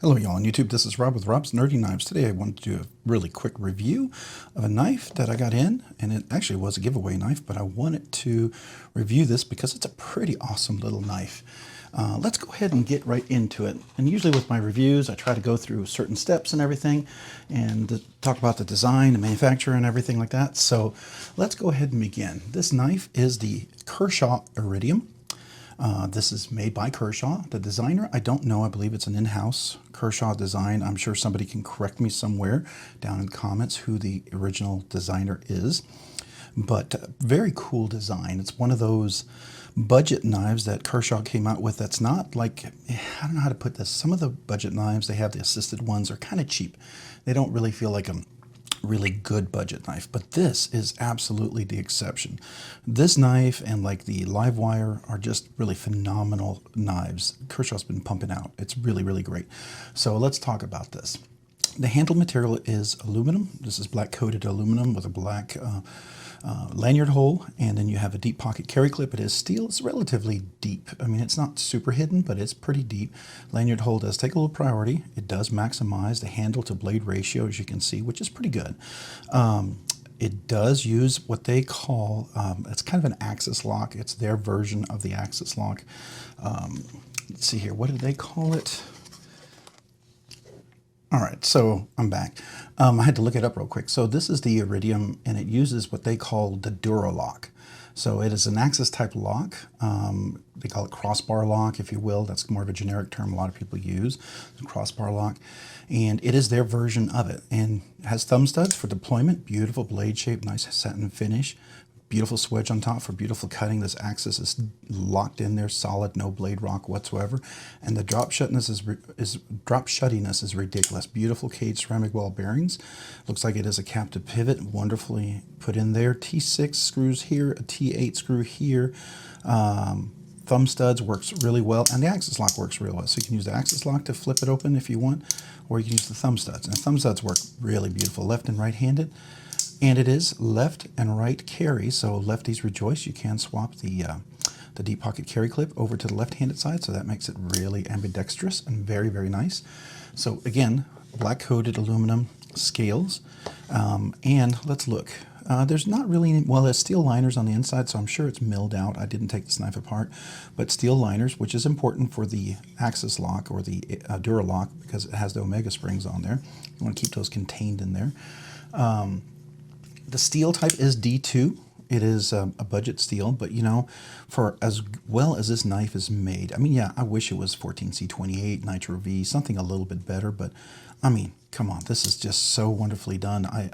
Hello y'all on YouTube, this is Rob with Rob's Nerdy Knives. Today I wanted to do a really quick review of a knife that I got in, and it actually was a giveaway knife, but I wanted to review this because it's a pretty awesome little knife. Let's go ahead and get right into it. And usually with my reviews, I try to go through certain steps and everything, and talk about the design, the manufacturer, and everything like that. So let's go ahead and begin. This knife is the Kershaw Iridium. This is made by Kershaw. The designer, I don't know. I believe it's an in-house Kershaw design. I'm sure somebody can correct me somewhere down in the comments who the original designer is. But very cool design. It's one of those budget knives that Kershaw came out with that's not like, I don't know how to put this. Some of the budget knives, they have the assisted ones, are kind of cheap. They don't really feel like a really good budget knife, but this is absolutely the exception. This knife and like the Livewire are just really phenomenal knives. Kershaw's been pumping out. It's really, really great. So let's talk about this. The handle material is aluminum. This is black coated aluminum with a black lanyard hole, and then you have a deep pocket carry clip. It is steel. It's relatively deep. I mean, it's not super hidden, but it's pretty deep. Lanyard hole does take a little priority. It does maximize the handle to blade ratio, as you can see, which is pretty good. It does use what they call, it's kind of an axis lock. It's their version of the axis lock. Let's see here. What do they call it? All right, so I'm back. I had to look it up real quick. So this is the Iridium, and it uses what they call the Duralock. So it is an axis type lock. They call it crossbar lock, if you will. That's more of a generic term a lot of people use, the crossbar lock. And it is their version of it. And it has thumb studs for deployment, beautiful blade shape, nice satin finish. Beautiful swedge on top for beautiful cutting. This axis is locked in there, solid, no blade rock whatsoever. And the drop shuttiness is ridiculous. Beautiful cage ceramic ball bearings. Looks like it is a captive pivot, wonderfully put in there. T6 screws here, a T8 screw here. Thumb studs works really well, and the axis lock works really well. So you can use the axis lock to flip it open if you want, or you can use the thumb studs. And the thumb studs work really beautiful, left and right-handed. And it is left and right carry, so lefties rejoice. You can swap the deep pocket carry clip over to the left-handed side, so that makes it really ambidextrous and very, very nice. So again, black coated aluminum scales, and let's look. There's not really any, well, there's steel liners on the inside, so I'm sure it's milled out. I didn't take this knife apart, but steel liners, which is important for the axis lock or the Duralock because it has the Omega springs on there. You want to keep those contained in there. The steel type is D2. It is a budget steel, but you know, for as well as this knife is made, I mean, yeah, I wish it was 14C28, Nitro V, something a little bit better, but I mean, come on, this is just so wonderfully done. I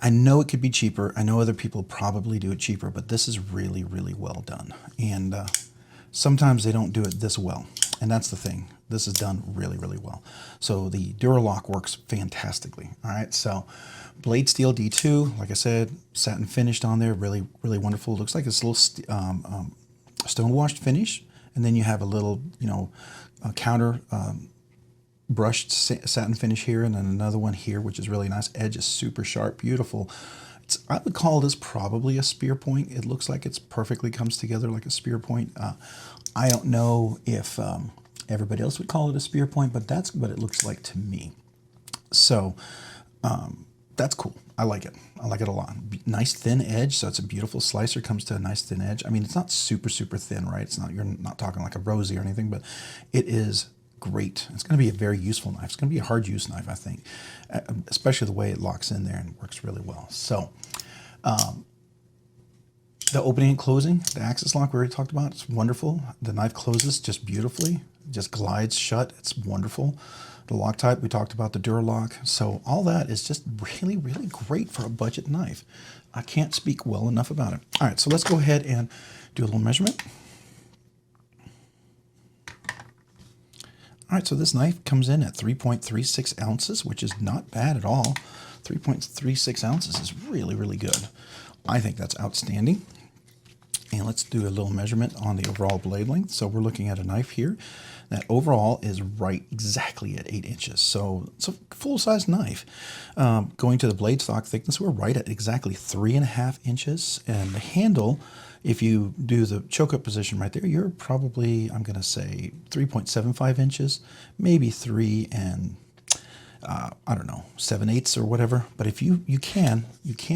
know it could be cheaper. I know other people probably do it cheaper, but this is really, really well done. And sometimes they don't do it this well. And that's the thing. This is done really, really well. So the Duralock works fantastically. All right, so blade steel D2, like I said, satin finished on there, really, really wonderful. Looks like it's a little stone washed finish, and then you have a little, you know, counter brushed satin finish here, and then another one here, which is really nice. Edge is super sharp, beautiful. I would call this probably a spear point. It looks like it's perfectly comes together like a spear point. I don't know if everybody else would call it a spear point, but that's what it looks like to me. So that's cool. I like it. I like it a lot. Nice thin edge, so it's a beautiful slicer, comes to a nice thin edge. I mean, it's not super, super thin, right? It's not, you're not talking like a rosy or anything, but it is great. It's going to be a very useful knife. It's going to be a hard use knife, I think, especially the way it locks in there and works really well. So the opening and closing, the axis lock we already talked about, it's wonderful. The knife closes just beautifully, just glides shut. It's wonderful. The lock type, we talked about the Duralock. So all that is just really, really great for a budget knife. I can't speak well enough about it. All right, so let's go ahead and do a little measurement. All right, so this knife comes in at 3.36 ounces, which is not bad at all. 3.36 ounces is really, really good. I think that's outstanding. And let's do a little measurement on the overall blade length. So we're looking at a knife here that overall is right exactly at 8 inches. So it's a full-size knife. Going to the blade stock thickness, we're right at exactly 3.5 inches. And the handle If you do the choke up position right there, you're probably, I'm going to say 3.75 inches, maybe 3 and I don't know, 7/8 or whatever. But if you can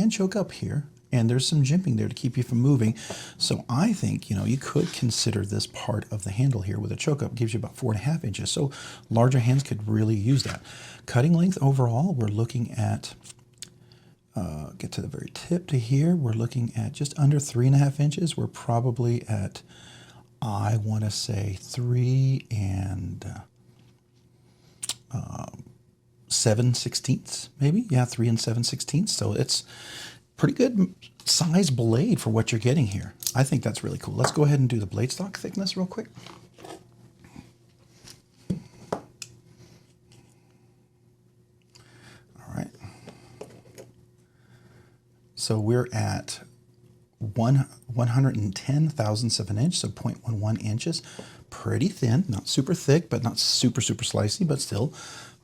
choke up here, and there's some jimping there to keep you from moving. So I think, you know, you could consider this part of the handle here with a choke up. Gives you about 4.5 inches. So larger hands could really use that. Cutting length overall, we're looking at, get to the very tip to here, we're looking at just under 3.5 inches. We're probably at, I want to say 3 and 7/16, maybe. Yeah, 3 and 7/16. So it's pretty good size blade for what you're getting here. I think that's really cool. Let's go ahead and do the blade stock thickness real quick. All right. So we're at 110 thousandths of an inch, so 0.11 inches. Pretty thin, not super thick, but not super slicey, but still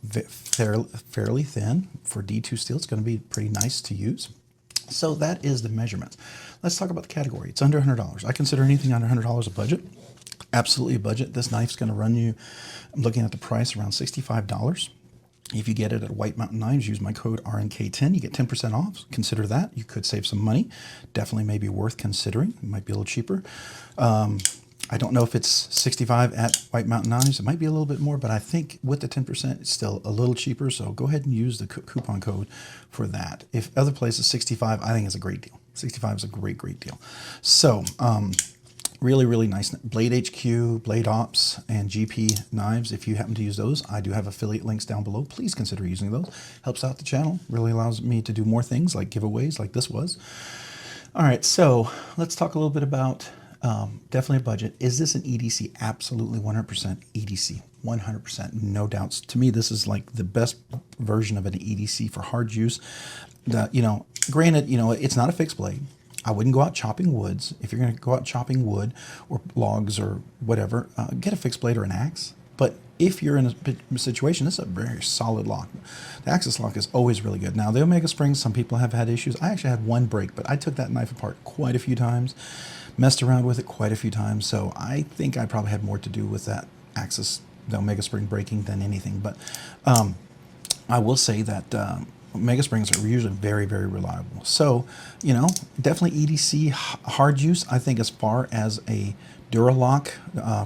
fairly thin. For D2 steel, it's going to be pretty nice to use. So that is the measurements. Let's talk about the category. It's under $100. I consider anything under $100 a budget. Absolutely a budget. This knife's going to run you, I'm looking at the price, around $65. If you get it at White Mountain Knives, use my code RNK10. You get 10% off. Consider that. You could save some money. Definitely may be worth considering. It might be a little cheaper. I don't know if it's $65 at White Mountain Knives. It might be a little bit more, but I think with the 10%, it's still a little cheaper. So go ahead and use the coupon code for that. If other places $65, I think it's a great deal. 65 is a great deal. So really nice. Blade HQ, BladeOps, and GP knives. If you happen to use those, I do have affiliate links down below. Please consider using those. Helps out the channel. Really allows me to do more things like giveaways like this was. All right, so let's talk a little bit about definitely a budget. Is this an EDC? Absolutely 100% EDC. 100%, no doubts. To me, this is like the best version of an EDC for hard use. You know, granted, you know, it's not a fixed blade. I wouldn't go out chopping woods. If you're going to go out chopping wood or logs or whatever, get a fixed blade or an axe. But if you're in a situation, this is a very solid lock. The axis lock is always really good. Now, the Omega springs, some people have had issues. I actually had one break, but I took that knife apart quite a few times, messed around with it quite a few times. So I think I probably had more to do with that axis, the Omega spring breaking than anything. But I will say that Omega springs are usually very reliable. So, you know, definitely EDC hard use. I think as far as a Duralock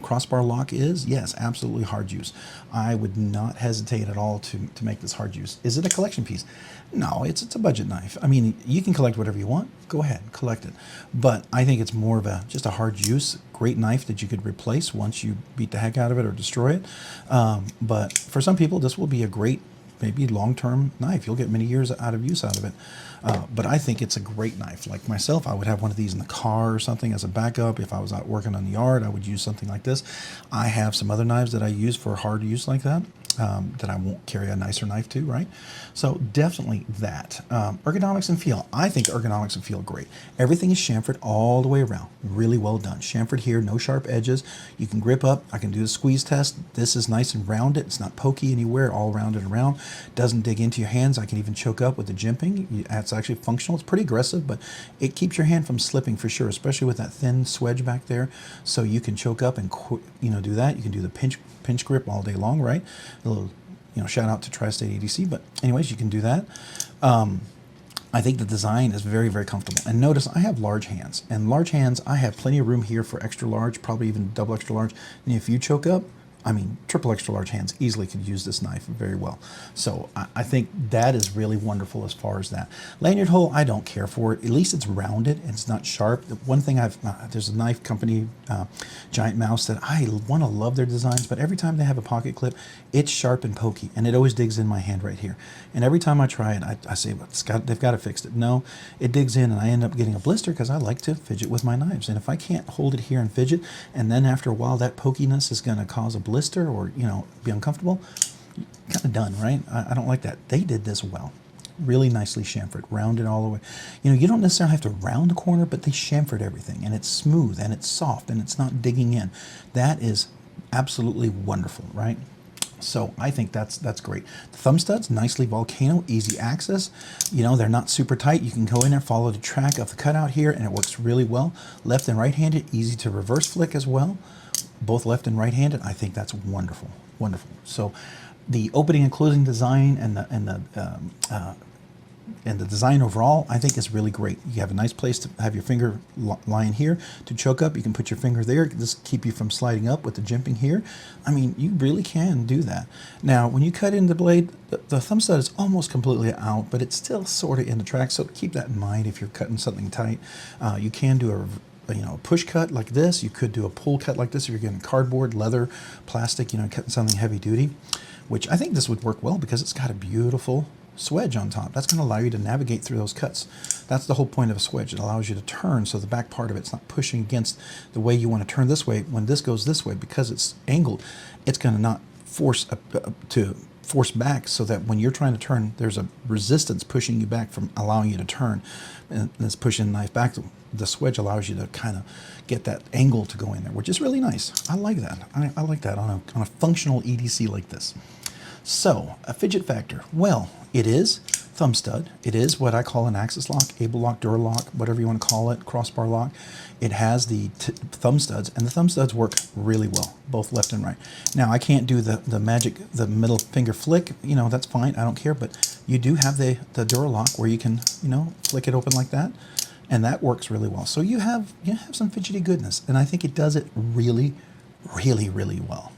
crossbar lock is, yes, absolutely hard use. I would not hesitate at all to make this hard use. Is it a collection piece? No, it's a budget knife. I mean, you can collect whatever you want. Go ahead, collect it. But I think it's more of just a hard use, great knife that you could replace once you beat the heck out of it or destroy it. But for some people, this will be a great, maybe long-term knife. You'll get many years out of use out of it. But I think it's a great knife. Like myself, I would have one of these in the car or something as a backup. If I was out working on the yard, I would use something like this. I have some other knives that I use for hard use like that. That I won't carry a nicer knife to, right? So definitely that. Ergonomics and feel. I think ergonomics and feel great. Everything is chamfered all the way around. Really well done. Chamfered here, no sharp edges. You can grip up. I can do the squeeze test. This is nice and rounded. It's not pokey anywhere, all rounded around. Doesn't dig into your hands. I can even choke up with the jimping. It's actually functional. It's pretty aggressive, but it keeps your hand from slipping for sure, especially with that thin swedge back there. So you can choke up and, you know, do that. You can do the pinch grip all day long, right? A little, you know, shout out to Tri-State EDC, but anyways, you can do that. I think the design is very comfortable. And notice I have large hands, and large hands, I have plenty of room here for extra large, probably even double extra large. And if you choke up, I mean, triple extra large hands easily could use this knife very well. So I think that is really wonderful as far as that. Lanyard hole, I don't care for it. At least it's rounded and it's not sharp. The one thing there's a knife company, Giant Mouse, that I want to love their designs, but every time they have a pocket clip, it's sharp and pokey, and it always digs in my hand right here. And every time I try it, I say, well, they've got to fix it. No, it digs in, and I end up getting a blister because I like to fidget with my knives. And if I can't hold it here and fidget, and then after a while that pokiness is going to cause a blister or, you know, be uncomfortable, kind of done, right? I don't like that. They did this well. Really nicely chamfered, rounded all the way. You know, you don't necessarily have to round the corner, but they chamfered everything, and it's smooth, and it's soft, and it's not digging in. That is absolutely wonderful, right? So I think that's great. The thumb studs, nicely volcano, easy access. You know, they're not super tight. You can go in there, follow the track of the cutout here, and it works really well. Left and right-handed, easy to reverse flick as well. Both left and right-handed. I think that's wonderful, wonderful. So the opening and closing design and the design overall, I think, is really great. You have a nice place to have your finger lying here to choke up. You can put your finger there. This keep you from sliding up with the jimping here. I mean, you really can do that. Now, when you cut in the blade, the thumb stud is almost completely out, but it's still sort of in the track. So keep that in mind if you're cutting something tight. You can do a push cut like this. You could do a pull cut like this if you're getting cardboard, leather, plastic, cutting something heavy duty, which I think this would work well because it's got a beautiful swedge on top. That's going to allow you to navigate through those cuts. That's the whole point of a swedge. It allows you to turn so the back part of it's not pushing against the way you want to turn this way. When this goes this way, because it's angled, it's going to not force back, so that when you're trying to turn, there's a resistance pushing you back from allowing you to turn. And it's pushing the knife back. The swedge allows you to kind of get that angle to go in there, which is really nice. I like that. I like that on a functional EDC like this. So, a fidget factor. Well, it is thumb stud. It is what I call an axis lock, able lock, Duralock, whatever you want to call it, crossbar lock. It has the thumb studs, and the thumb studs work really well, both left and right. Now, I can't do the middle finger flick. That's fine. I don't care. But you do have the Duralock where you can, flick it open like that, and that works really well. So you have some fidgety goodness, and I think it does it really, really, really well.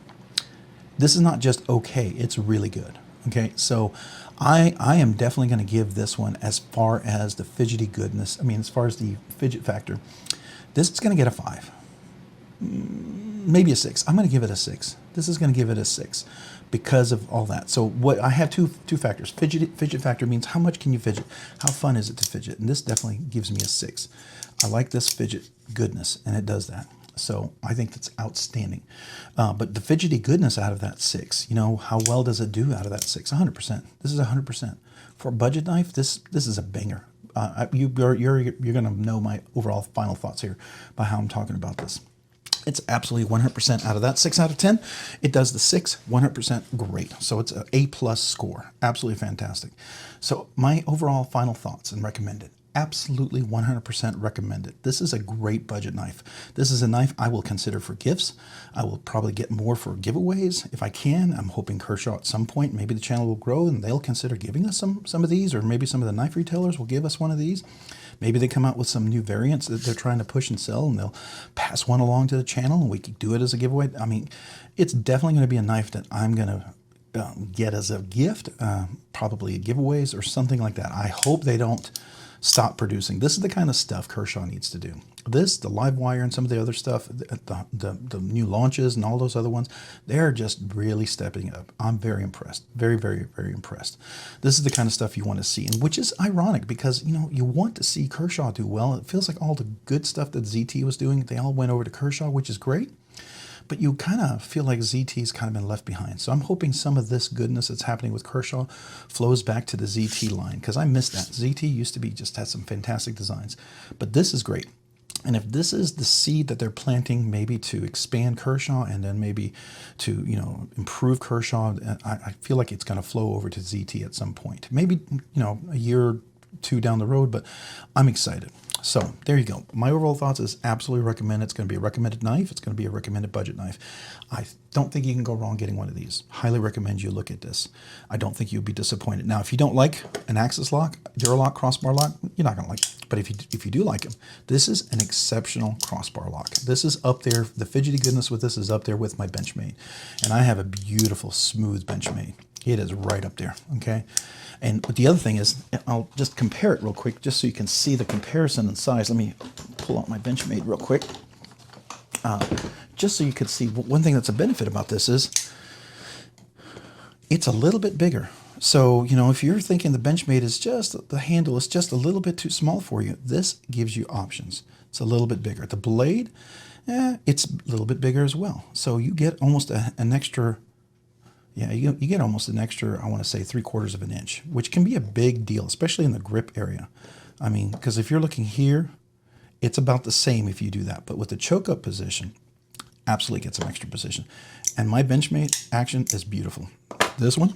This is not just okay, it's really good. Okay, so I am definitely going to give this one, as far as the fidgety goodness, as far as the fidget factor, this is going to get a 5. Maybe a 6. I'm going to give it a 6. This is going to give it a 6 because of all that. So what I have two factors. Fidget factor means how much can you fidget? How fun is it to fidget? And this definitely gives me a 6. I like this fidget goodness, and it does that. So I think that's outstanding. But the fidgety goodness out of that 6, how well does it do out of that 6? 100%. This is 100%. For a budget knife, this is a banger. You're going to know my overall final thoughts here by how I'm talking about this. It's absolutely 100% out of that 6 out of 10. It does the 6 100% great. So it's an A+ score. Absolutely fantastic. So my overall final thoughts and recommended. Absolutely 100% recommend it. This is a great budget knife. This is a knife I will consider for gifts. I will probably get more for giveaways if I can. I'm hoping Kershaw at some point, maybe the channel will grow and they'll consider giving us some of these, or maybe some of the knife retailers will give us one of these. Maybe they come out with some new variants that they're trying to push and sell, and they'll pass one along to the channel and we can do it as a giveaway. It's definitely going to be a knife that I'm going to get as a gift, probably giveaways or something like that. I hope they don't stop producing. This is the kind of stuff Kershaw needs to do. This, the live wire, and some of the other stuff, the new launches and all those other ones, they're just really stepping up. I'm very impressed. Very, very, very impressed. This is the kind of stuff you want to see, and which is ironic because, you want to see Kershaw do well. It feels like all the good stuff that ZT was doing, they all went over to Kershaw, which is great. But you kind of feel like ZT's kind of been left behind. So I'm hoping some of this goodness that's happening with Kershaw flows back to the ZT line, because I miss that. ZT used to be just had some fantastic designs. But this is great. And if this is the seed that they're planting, maybe to expand Kershaw and then maybe to, improve Kershaw, I feel like it's going to flow over to ZT at some point. Maybe, a year or two down the road, but I'm excited. So there you go. My overall thoughts is absolutely recommend. It's going to be a recommended knife. It's going to be a recommended budget knife. I don't think you can go wrong getting one of these. Highly recommend you look at this. I don't think you'll be disappointed. Now, if you don't like an axis lock, Duralock, crossbar lock, you're not going to like it. But if you do like them, this is an exceptional crossbar lock. This is up there. The fidgety goodness with this is up there with my Benchmate. And I have a beautiful, smooth Benchmate. It is right up there, okay? And the other thing is, I'll just compare it real quick, just so you can see the comparison in size. Let me pull out my Benchmate real quick. Just so you can see, one thing that's a benefit about this is, it's a little bit bigger. So, if you're thinking the Benchmate is the handle is just a little bit too small for you, this gives you options. It's a little bit bigger. The blade, it's a little bit bigger as well. So you get almost an extra, you get almost an extra, I want to say 3/4 of an inch, which can be a big deal, especially in the grip area. Because if you're looking here, it's about the same if you do that. But with the choke up position, absolutely get some extra position. And my Benchmate action is beautiful. This one,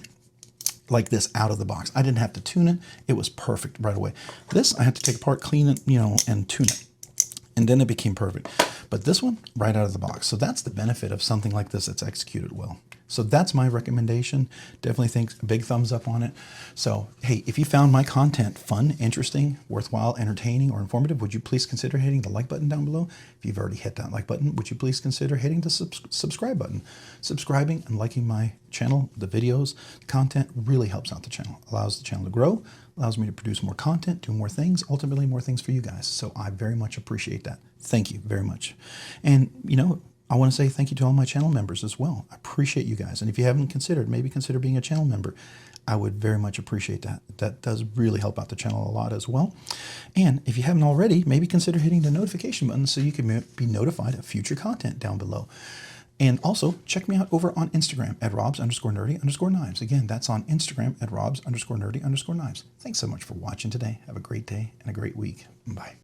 like this out of the box. I didn't have to tune it. It was perfect right away. This, I had to take apart, clean it, you know, and tune it. And then it became perfect. But this one, right out of the box. So that's the benefit of something like this that's executed well. So that's my recommendation. Definitely think a big thumbs up on it. So, hey, if you found my content fun, interesting, worthwhile, entertaining, or informative, would you please consider hitting the like button down below? If you've already hit that like button, would you please consider hitting the subscribe button? Subscribing and liking my channel, the videos, content really helps out the channel, allows the channel to grow, allows me to produce more content, do more things, ultimately more things for you guys. So I very much appreciate that. Thank you very much. And, you know, I want to say thank you to all my channel members as well. I appreciate you guys. And if you haven't considered, maybe consider being a channel member. I would very much appreciate that. That does really help out the channel a lot as well. And if you haven't already, maybe consider hitting the notification button so you can be notified of future content down below. And also check me out over on Instagram at robs_nerdy_knives. Again, that's on Instagram at robs_nerdy_knives. Thanks so much for watching today. Have a great day and a great week. Bye.